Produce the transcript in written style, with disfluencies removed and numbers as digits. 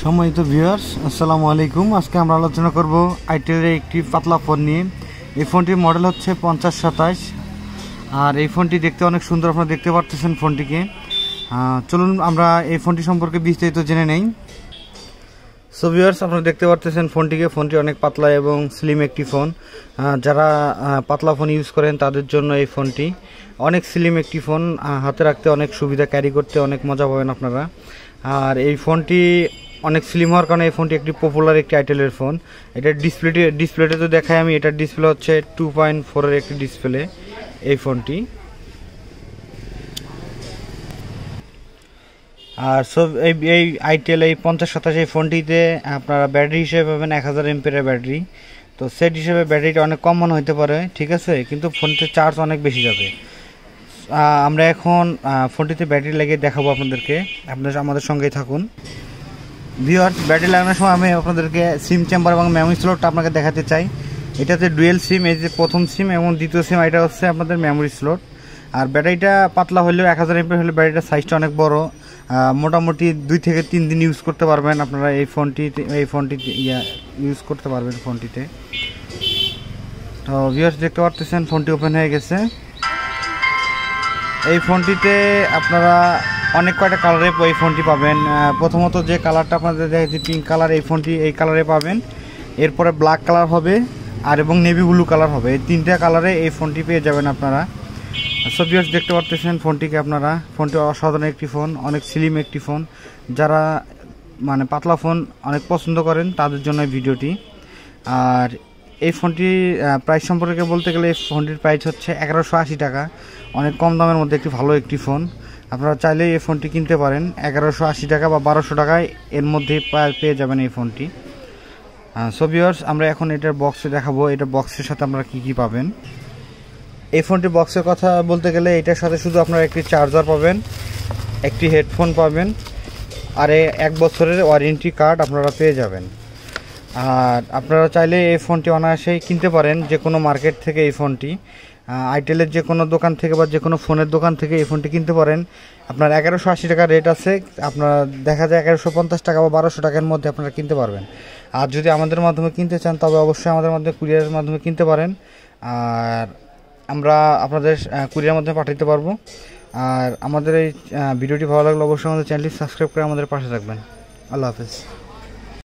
সম্মানিত ভিউয়ার্স, আসসালামু আলাইকুম। আজকে আমরা আলোচনা করব আইটেলের একটি পাতলা ফোন নিয়ে। এই ফোনটির মডেল হচ্ছে 5027, আর এই ফোনটি দেখতে অনেক সুন্দর, আপনারা দেখতে পাচ্ছেন ফোনটিকে। চলুন আমরা এই ফোনটি সম্পর্কে বিস্তারিত জেনে নেই। সো ভিউয়ার্স, আপনারা দেখতে পাচ্ছেন ফোনটি অনেক পাতলা এবং স্লিম একটি ফোন। যারা পাতলা ফোন ইউজ করেন তাদের জন্য এই ফোনটি অনেক স্লিম একটি ফোন, হাতে রাখতে অনেক সুবিধা, ক্যারি করতে অনেক মজা পাবেন আপনারা। আর এই ফোনটি অনেক স্লিম হওয়ার কারণে এই ফোনটি একটি পপুলার একটি আইটেলের ফোন। এটার ডিসপ্লেতে তো দেখাই আমি, এটার ডিসপ্লে হচ্ছে 2.4 এর একটি ডিসপ্লে এই ফোনটি। আর সব এই আইটেল এই 5027 এই ফোনটিতে আপনারা ব্যাটারি হিসেবে পাবেন 1000 এমপিএর ব্যাটারি। তো সেট হিসেবে ব্যাটারিটা অনেক কম মনে হতে পারে, ঠিক আছে, কিন্তু ফোনটিতে চার্জ অনেক বেশি যাবে। আমরা এখন ফোনটিতে ব্যাটারি লাগিয়ে দেখাবো আপনাদেরকে, আপনারা আমাদের সঙ্গেই থাকুন। ভিউয়ার্স, ব্যাটারি লাগানোর সময় আমি আপনাদেরকে সিম চেম্বার এবং মেমোরি স্লটটা আপনাকে দেখাতে চাই। এটাতে ডুয়েল সিম, এই যে প্রথম সিম এবং দ্বিতীয় সিম, এটা হচ্ছে আপনাদের মেমোরি স্লট। আর ব্যাটারিটা পাতলা হলেও 1000 এমপিএর হলে ব্যাটারিটার সাইজটা অনেক বড়, মোটামুটি 2 থেকে 3 দিন ইউজ করতে পারবেন আপনারা এই ফোনটিতে ইউজ করতে পারবেন ফোনটিতে। তো ভিউয়ার্স, দেখতে পাচ্ছেন ফোনটি ওপেন হয়ে গেছে। এই ফোনটিতে আপনারা অনেক কয়টা কালারে এই ফোনটি পাবেন। প্রথমত যে কালারটা আপনাদের দেখেছি পিঙ্ক কালার, এই কালারে পাবেন। এরপরে ব্ল্যাক কালার হবে আর এবং নেভি ব্লু কালার হবে, এই 3টা কালারে এই ফোনটি পেয়ে যাবেন আপনারা। সো ভিউয়ার্স, দেখতে পাচ্ছেন ফোনটিকে আপনারা। ফোনটি অসাধারণ একটি ফোন, অনেক স্লিম একটি ফোন। যারা মানে পাতলা ফোন অনেক পছন্দ করেন তাদের জন্য এই ভিডিওটি। আর এই ফোনটির প্রাইস সম্পর্কে বলতে গেলে এই ফোনটির প্রাইস হচ্ছে 1180 টাকা, অনেক কম দামের মধ্যে একটি ভালো একটি ফোন। আপনারা চাইলে এই ফোনটি কিনতে পারেন 1180 টাকা বা 1200 টাকায়, এর মধ্যে পেয়ে যাবেন এই ফোনটি। সো ভিউয়ার্স, আমরা এখন এটার বক্সে দেখাবো, এটা বক্সের সাথে আপনারা কি পাবেন। এই ফোনটির বক্সের কথা বলতে গেলে এটার সাথে শুধু আপনারা একটি চার্জার পাবেন, একটি হেডফোন পাবেন, আর 1 বছরের ওয়ারেন্টি কার্ড আপনারা পেয়ে যাবেন। আর আপনারা চাইলে এই ফোনটি অনায়াসেই কিনতে পারেন যে কোনো মার্কেট থেকে। এই ফোনটি আইটেলের যে কোনো দোকান থেকে বা যে কোনো ফোনের দোকান থেকে এই ফোনটি কিনতে পারেন। আপনার 1180 টাকা রেট আছে, আপনার দেখা যায় 1150 টাকা বা 1200 টাকার মধ্যে আপনারা কিনতে পারবেন। আর যদি আমাদের মাধ্যমে কিনতে চান তবে অবশ্যই আমাদের মাধ্যমে কুরিয়ারের মাধ্যমে কিনতে পারেন, আর আমরা আপনাদের কুরিয়ার মাধ্যমে পাঠাতে পারবো। আর আমাদের এই ভিডিওটি ভালো লাগলে অবশ্যই আমাদের চ্যানেলটি সাবস্ক্রাইব করে আমাদের পাশে থাকবেন। আল্লাহ হাফেজ।